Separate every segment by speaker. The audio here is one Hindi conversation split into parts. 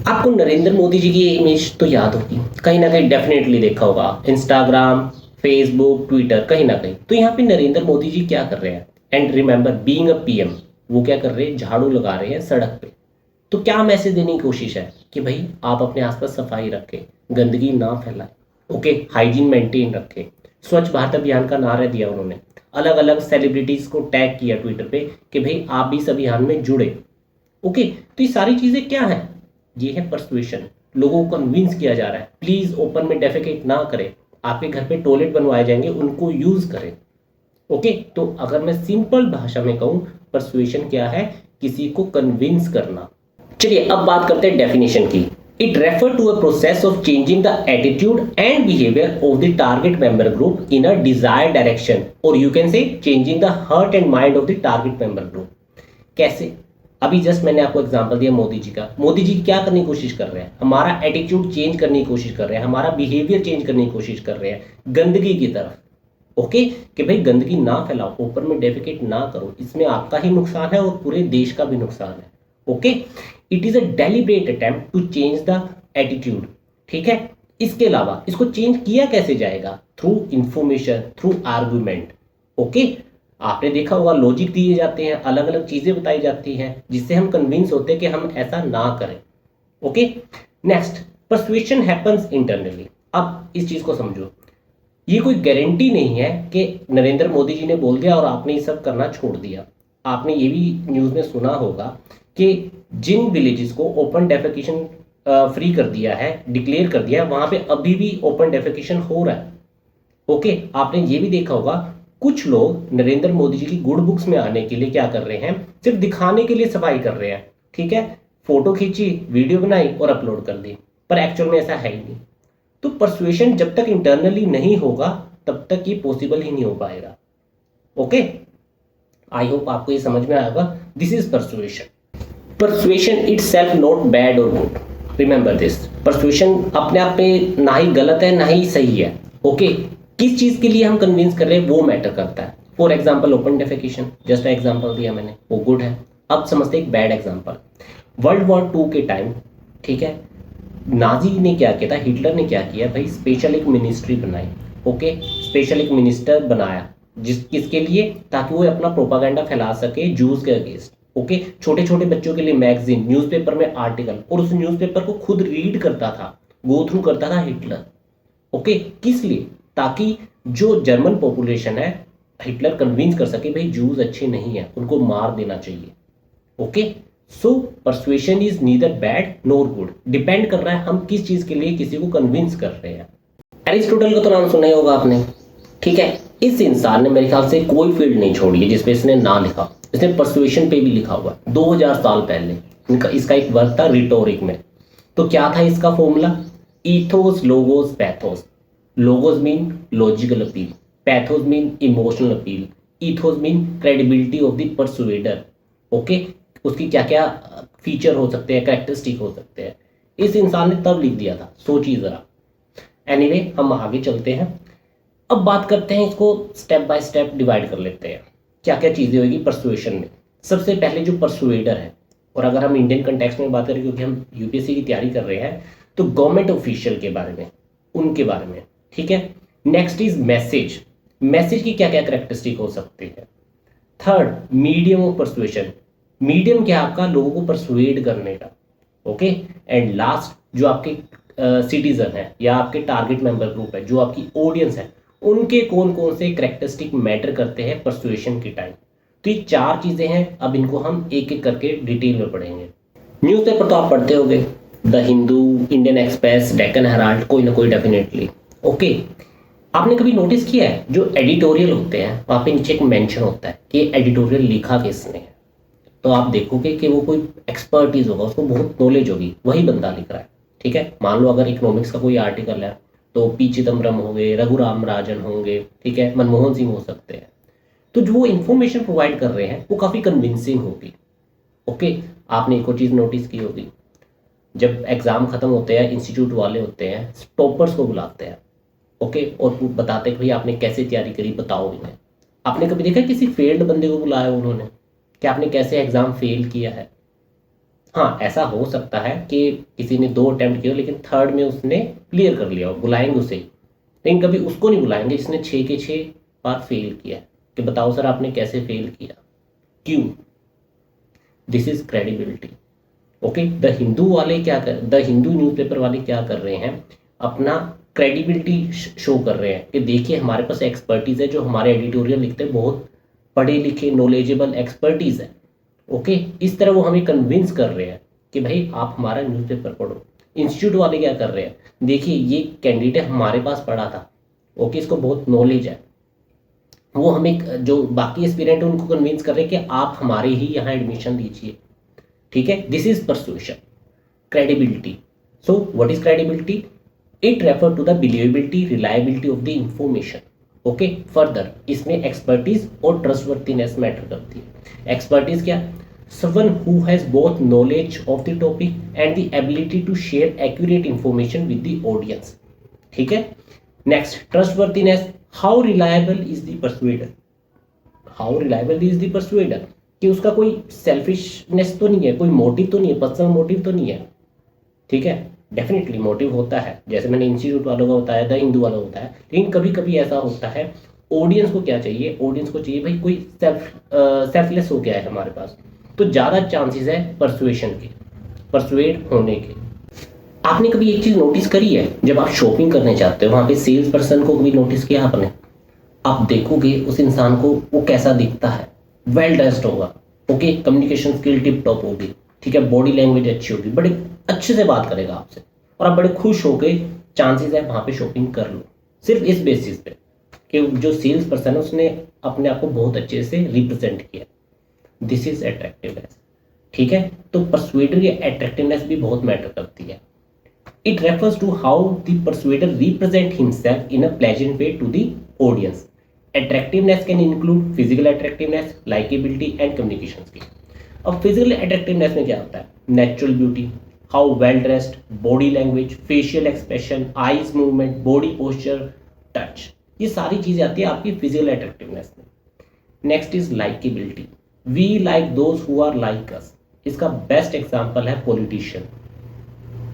Speaker 1: आपको नरेंद्र मोदी जी की इमेज तो याद होगी, कहीं ना कहीं डेफिनेटली देखा होगा, इंस्टाग्राम, फेसबुक, ट्विटर, कहीं ना कहीं। तो यहाँ पे नरेंद्र मोदी जी क्या कर रहे हैं? And remember being a PM, वो क्या कर रहे हैं? झाड़ू लगा रहे हैं सड़क पे। तो क्या मैसेज देने की कोशिश है कि भाई आप अपने आसपास सफाई रखें, गंदगी ना फैलाएं, ओके, हाइजीन मेंटेन रखें। स्वच्छ भारत अभियान का नारा दिया उन्होंने, अलग अलग सेलिब्रिटीज को टैग किया ट्विटर पे कि भाई आप भी इस अभियान में जुड़े। ओके, तो ये सारी चीजें क्या है? ये है परसुएशन। लोगों को कन्विंस किया जा रहा है प्लीज ओपन में डेफिकेट ना करें, आपके घर पे टॉयलेट बनवाए जाएंगे, उनको यूज करें। ओके, तो अगर मैं सिंपल भाषा में कहूं, परसुएशन क्या है? किसी को कन्विंस करना। चलिए अब बात करते हैं डेफिनेशन की। It refer to a process of changing the attitude and behaviour of the target member group in a desired direction, और you can say changing the heart and mind of the target member group. कैसे? अभी जस्ट मैंने आपको एग्जांपल दिया मोदी जी का। मोदी जी क्या करने की कोशिश कर रहे हैं? हमारा एटीट्यूड चेंज करने की कोशिश कर रहे हैं, हमारा बिहेवियर चेंज करने की कोशिश कर रहे हैं गंदगी की तरफ। ओके, कि भाई गंदगी ना फैलाओ, ऊपर में डेफिकेट ना करो, इसमें आपका ही नुकसान है और पूरे देश का भी नुकसान है। Okay, it is a deliberate attempt to change the attitude. ठीक है, इसके अलावा इसको चेंज किया कैसे जाएगा? Through information, through argument. Okay, आपने देखा होगा लॉजिक दिए जाते हैं, अलग अलग चीजें बताई जाती हैं जिससे हम कन्विंस होते हैं कि हम ऐसा ना करें। Okay, next, persuasion happens internally. अब इस चीज को समझो, ये कोई गारंटी नहीं है कि नरेंद्र मोदी जी ने बोल दिया और आपने ये सब करना छोड़ दिया। आपने ये भी न्यूज़ में सुना होगा कि जिन विलेजेस को ओपन डेफिकेशन फ्री कर दिया है, डिक्लेयर कर दिया है, वहां पे अभी भी ओपन डेफिकेशन हो रहा है। ओके, आपने ये भी देखा होगा कुछ लोग नरेंद्र मोदी जी की गुड बुक्स में आने के लिए क्या कर रहे हैं? सिर्फ दिखाने के लिए सफाई कर रहे हैं। ठीक है, फोटो खींची, वीडियो बनाई और अपलोड कर दी, पर एक्चुअल में ऐसा है ही नहीं। तो परसुएशन जब तक इंटरनली नहीं होगा तब तक ये पॉसिबल ही नहीं हो पाएगा। ओके, आई होप आपको ये समझ में आएगा। This is persuasion. Persuasion itself not bad और गुड, रिमेंबर दिस। परसुएशन अपने आप में ना ही गलत है ना ही सही है। ओके, किस चीज के लिए हम कन्विंस कर रहे हैं वो मैटर करता है। For example open defecation, just example दिया मैंने, वो गुड है। अब समझते एक बैड एग्जाम्पल। वर्ल्ड वॉर 2 के टाइम, ठीक है, नाजी ने क्या किया था, हिटलर ने क्या किया भाई, स्पेशल एक मिनिस्ट्री बनाई। ओके, स्पेशल एक मिनिस्टर बनाया, जिस किसके लिए? ताकि वो अपना प्रोपागेंडा फैला सके जूस के अगेंस्ट। ओके, छोटे छोटे बच्चों के लिए मैगजीन, न्यूज़पेपर में आर्टिकल, और उस न्यूज़पेपर को खुद रीड करता था, गो थ्रू करता था हिटलर। ओके, किस लिए? ताकि जो जर्मन पॉपुलेशन है, हिटलर कन्विंस कर सके भाई जूस अच्छे नहीं है, उनको मार देना चाहिए। Okay, so persuasion is neither bad NOR good, depend कर रहा है हम किस चीज के लिए किसी को कन्विंस कर रहे हैं। एरिस्टोटल का तो नाम सुना ही होगा आपने। ठीक है, इस इंसान ने मेरे ख्याल से कोई फील्ड नहीं छोड़ी है जिसपे इसने ना लिखा। इसने परसुएशन पे भी लिखा हुआ है 2000 साल पहले। इसका एक वर्क था रिटोरिक में। तो क्या था इसका formula? Ethos logos pathos. Logos mean logical appeal, pathos mean emotional appeal, ethos mean credibility of the persuader. Okay, उसकी क्या क्या फीचर हो सकते हैं, कैरेक्टरिस्टिक हो सकते हैं, इस इंसान ने तब लिख दिया था। सोचिए जरा। एनीवे, हम आगे चलते हैं। अब बात करते हैं, इसको स्टेप बाय स्टेप डिवाइड कर लेते हैं क्या क्या चीज़ें होगी परसुएशन में। सबसे पहले जो परसुएडर है, और अगर हम इंडियन कंटेक्स्ट में बात करें क्योंकि हम यूपीएससी की तैयारी कर रहे हैं, तो गवर्नमेंट ऑफिशियल के बारे में, उनके बारे में। ठीक है, नेक्स्ट इज मैसेज। मैसेज की क्या क्या करेक्टरिस्टिक हो सकती है। Third, medium of persuasion. Medium क्या आपका? लोगों को परसुएड करने का। ओके, एंड लास्ट, जो आपके सिटीजन है या आपके टारगेट मेंबर ग्रुप है, जो आपकी ऑडियंस है, उनके कौन कौन से करेक्टरिस्टिक मैटर करते हैं परसुएशन के टाइम। तो ये 4 चीजें हैं, अब इनको हम एक एक करके डिटेल में पढ़ेंगे। न्यूज़पेपर तो आप पढ़ते होंगे, the Hindu, Indian express, Deccan Herald, कोई ना कोई डेफिनेटली। ओके, आपने कभी नोटिस किया है जो एडिटोरियल होते हैं वहाँ पे नीचे एक मेंशन होता है कि एडिटोरियल लिखा किसने है? तो आप देखोगे कि वो कोई एक्सपर्टीज होगा, उसको बहुत नॉलेज होगी, वही बंदा लिख रहा है। ठीक है, मान लो अगर इकोनॉमिक्स का कोई आर्टिकल है तो पी चिदम्बरम होंगे, रघुराम राजन होंगे, ठीक है, मनमोहन सिंह हो सकते हैं। तो जो वो इंफॉर्मेशन प्रोवाइड कर रहे हैं वो काफ़ी कन्विंसिंग होगी। ओके, आपने एक और चीज़ नोटिस की होगी, जब एग्ज़ाम ख़त्म होते हैं, इंस्टीट्यूट वाले होते हैं, टॉपर्स को बुलाते हैं। ओके, और बताते हैं कि भाई आपने कैसे तैयारी करी, बताओ इन्हें। आपने कभी देखा किसी फेल्ड बंदे को बुलाया उन्होंने कि आपने कैसे एग्ज़ाम फेल किया है? हाँ, ऐसा हो सकता है कि किसी ने 2 अटेम्प्ट किए लेकिन थर्ड में उसने क्लियर कर लिया, बुलाएंगे उसे ही। लेकिन कभी उसको नहीं बुलाएंगे जिसने 6 के 6 बार फेल किया है, कि बताओ सर आपने कैसे फेल किया, क्यों? This is credibility. Okay, the Hindu वाले क्या कर द हिंदू न्यूज़पेपर वाले क्या कर रहे हैं, अपना क्रेडिबिलिटी शो कर रहे हैं कि देखिए हमारे पास एक्सपर्टीज है, जो हमारे एडिटोरियल लिखते हैं बहुत पढ़े लिखे नॉलेजेबल एक्सपर्टीज है। ओके, इस तरह वो हमें कन्विंस कर रहे हैं कि भाई आप हमारा न्यूज़पेपर पढ़ो। इंस्टीट्यूट वाले क्या कर रहे हैं, देखिए ये कैंडिडेट हमारे पास पढ़ा था, ओके, इसको बहुत नॉलेज है, वो हमें जो बाकी एस्पिरेंट है उनको कन्विंस कर रहे हैं कि आप हमारे ही यहाँ एडमिशन लीजिए। ठीक है, this is persuasion, credibility. So what is credibility? It refer to the believability, reliability of the information. Okay, further इसमें एक्सपर्टीज और ट्रस्टवर्थीनेस मैटर करती है। एक्सपर्टीज क्या? someone who has both knowledge of the topic and the ability to share accurate information with the audience। ठीक है, next trustworthiness, how reliable is the persuader, how reliable is the persuader, कि उसका कोई सेल्फिशनेस तो नहीं है, कोई मोटिव तो नहीं है, पर्सनल मोटिव तो नहीं है। ठीक है, डेफिनेटली मोटिव होता है, जैसे मैंने इंस्टीट्यूट वालों का बताया, द हिंदू वाला होता है, लेकिन कभी कभी ऐसा होता है ऑडियंस को क्या चाहिए, ऑडियंस को चाहिए भाई कोई सेल्फलेस हो गया है हमारे पास, तो ज़्यादा चांसेस है परसुएशन के, परसुएड होने के। आपने कभी एक चीज़ नोटिस करी है, जब आप शॉपिंग करने जाते हो वहाँ पे सेल्स पर्सन को कभी नोटिस किया आपने? आप देखोगे उस इंसान को, वो कैसा दिखता है, वेल ड्रेस्ड होगा, okay, communication skill tip top होगी, ठीक है, बॉडी लैंग्वेज अच्छी होगी, बड़े अच्छे से बात करेगा आपसे, और आप बड़े खुश हो गए, चांसेस है वहाँ पे शॉपिंग कर लो, सिर्फ इस बेसिस पे कि जो सेल्स पर्सन है उसने अपने आप को बहुत अच्छे से रिप्रेजेंट किया। This is attractiveness. ठीक है, तो परसुएडर या अट्रैक्टिवनेस भी बहुत मैटर करती है। It refers to how the persuader represent himself in a pleasant way to the audience. Attractiveness can include physical attractiveness, likability and communication skill। अब फिजिकल अट्रैक्टिवनेस में क्या होता है? Natural beauty, how well dressed, body language, facial expression, eyes movement, body posture, touch, ये सारी चीजें आती है आपकी फिजिकल अट्रैक्टिवनेस में। Next is likability, we like those who are like us. इसका बेस्ट एग्जांपल है पॉलिटिशियन।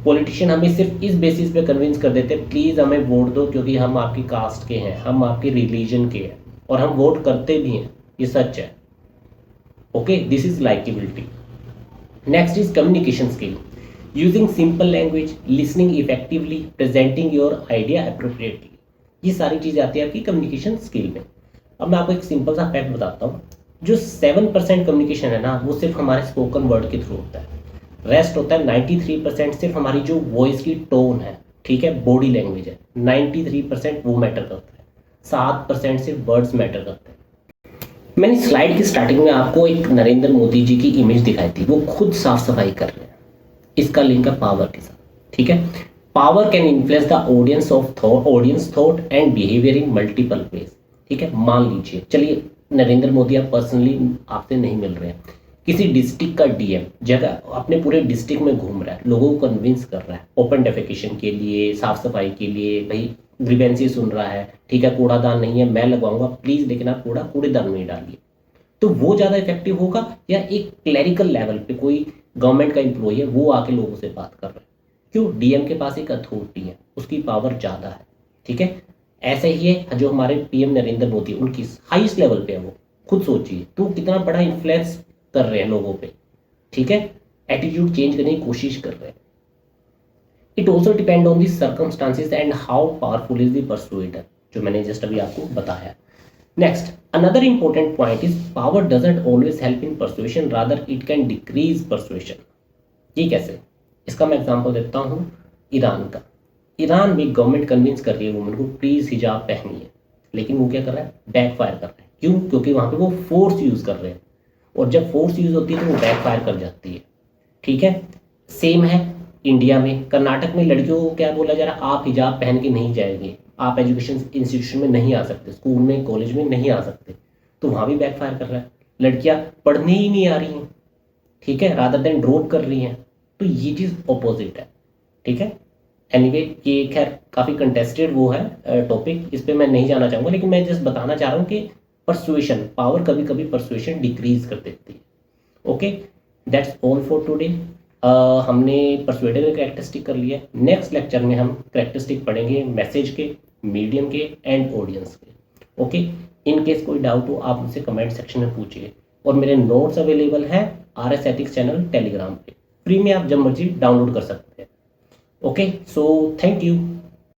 Speaker 1: पॉलिटिशियन हमें सिर्फ इस बेसिस पे कन्विंस कर देते हैं प्लीज़ हमें वोट दो क्योंकि हम आपकी कास्ट के हैं, हम आपके रिलीजन के हैं, और हम वोट करते भी हैं, ये सच है। Okay, this is likeability. Next is communication skill, using simple language, listening effectively, presenting your idea appropriately, ये सारी चीज़ें आती है आपकी कम्युनिकेशन स्किल में। अब मैं आपको एक सिंपल सा फैक्ट बताता हूँ, जो 7% कम्युनिकेशन है ना, वो सिर्फ हमारे स्पोकन वर्ड के थ्रू होता है। रेस्ट होता है 93% सिर्फ हमारी जो वॉइस की टोन है, ठीक है, बॉडी लैंग्वेज है, 93% वो मैटर करता है, 7% सिर्फ वर्ड्स मैटर करते हैं। मैंने स्लाइड की स्टार्टिंग में आपको एक नरेंद्र मोदी जी की इमेज दिखाई थी, वो खुद साफ सफाई कर रहे हैं। इसका लिंक है पावर के साथ। ठीक है, power can influence the audience thought and behaviour in multiple ways. ठीक है, मान लीजिए, चलिए नरेंद्र मोदी आप पर्सनली आपसे नहीं मिल रहे हैं, किसी डिस्ट्रिक्ट का डीएम जगह अपने पूरे डिस्ट्रिक्ट में घूम रहा है, लोगों को कन्विंस कर रहा है ओपन डेफिकेशन के लिए, साफ सफाई के लिए, भाई ग्रीवेंसी सुन रहा है, ठीक है, कूड़ादान नहीं है मैं लगवाऊंगा प्लीज, लेकिन आप कूड़ेदान में ही डालिए, तो वो ज़्यादा इफेक्टिव होगा या एक क्लैरिकल लेवल पे कोई गवर्नमेंट का एम्प्लॉय है वो आके लोगों से बात कर रहा है? क्यों? डीएम के पास एक अथॉरिटी है, उसकी पावर ज़्यादा है। ठीक है, ऐसे ही है जो हमारे पीएम नरेंद्र मोदी, उनकी हाईएस्ट लेवल पे है वो, खुद सोचिए तो कितना बड़ा इन्फ्लुएंस कर रहे हैं लोगों पे। ठीक है, एटीट्यूड चेंज करने की कोशिश कर रहे हैं। It also depend on the circumstances and how powerful is the persuader, जो मैंने जस्ट अभी आपको बताया। Next, another important point is power doesn't always help in persuasion, rather it can decrease persuasion. ये कैसे? इसका मैं एग्जांपल देता हूँ ईरान का। ईरान में गवर्नमेंट कन्विंस कर रही है वुमेन को प्लीज हिजाब पहनिए, लेकिन वो क्या कर रहा है? बैकफायर कर रहा है। क्यों? क्योंकि वहां पे वो फोर्स यूज कर रहे हैं, और जब फोर्स यूज होती है तो वो बैकफायर कर जाती है। ठीक है, सेम है इंडिया में। कर्नाटक में लड़कियों को क्या बोला जा रहा है? आप हिजाब पहन के नहीं जाएंगे, आप एजुकेशन इंस्टीट्यूशन में नहीं आ सकते, स्कूल में कॉलेज में नहीं आ सकते, तो वहां भी बैकफायर कर रहा है। लड़कियां पढ़ने ही नहीं आ रही हैं, ठीक है, रादर देन ड्रॉप कर रही हैं, तो ये चीज़ ऑपोजिट है। ठीक है, एनीवे ये खैर काफ़ी कंटेस्टेड वो है टॉपिक, इस पर मैं नहीं जाना चाहूँगा, लेकिन मैं जस्ट बताना चाह रहा हूँ कि परसुएशन, पावर कभी कभी परसुएशन डिक्रीज कर देती है। Okay, that's all for today. हमने परसुएडर का कैरेक्टरिस्टिक कर लिया। नेक्स्ट लेक्चर में हम कैरेक्टरिस्टिक पढ़ेंगे मैसेज के, मीडियम के एंड ऑडियंस के। ओके, इन केस कोई डाउट हो आप मुझसे कमेंट सेक्शन में पूछिए। और मेरे नोट्स अवेलेबल हैं RS एथिक्स चैनल टेलीग्राम पे, फ्री में आप जब मर्जी डाउनलोड कर सकते हैं। Okay, so thank you.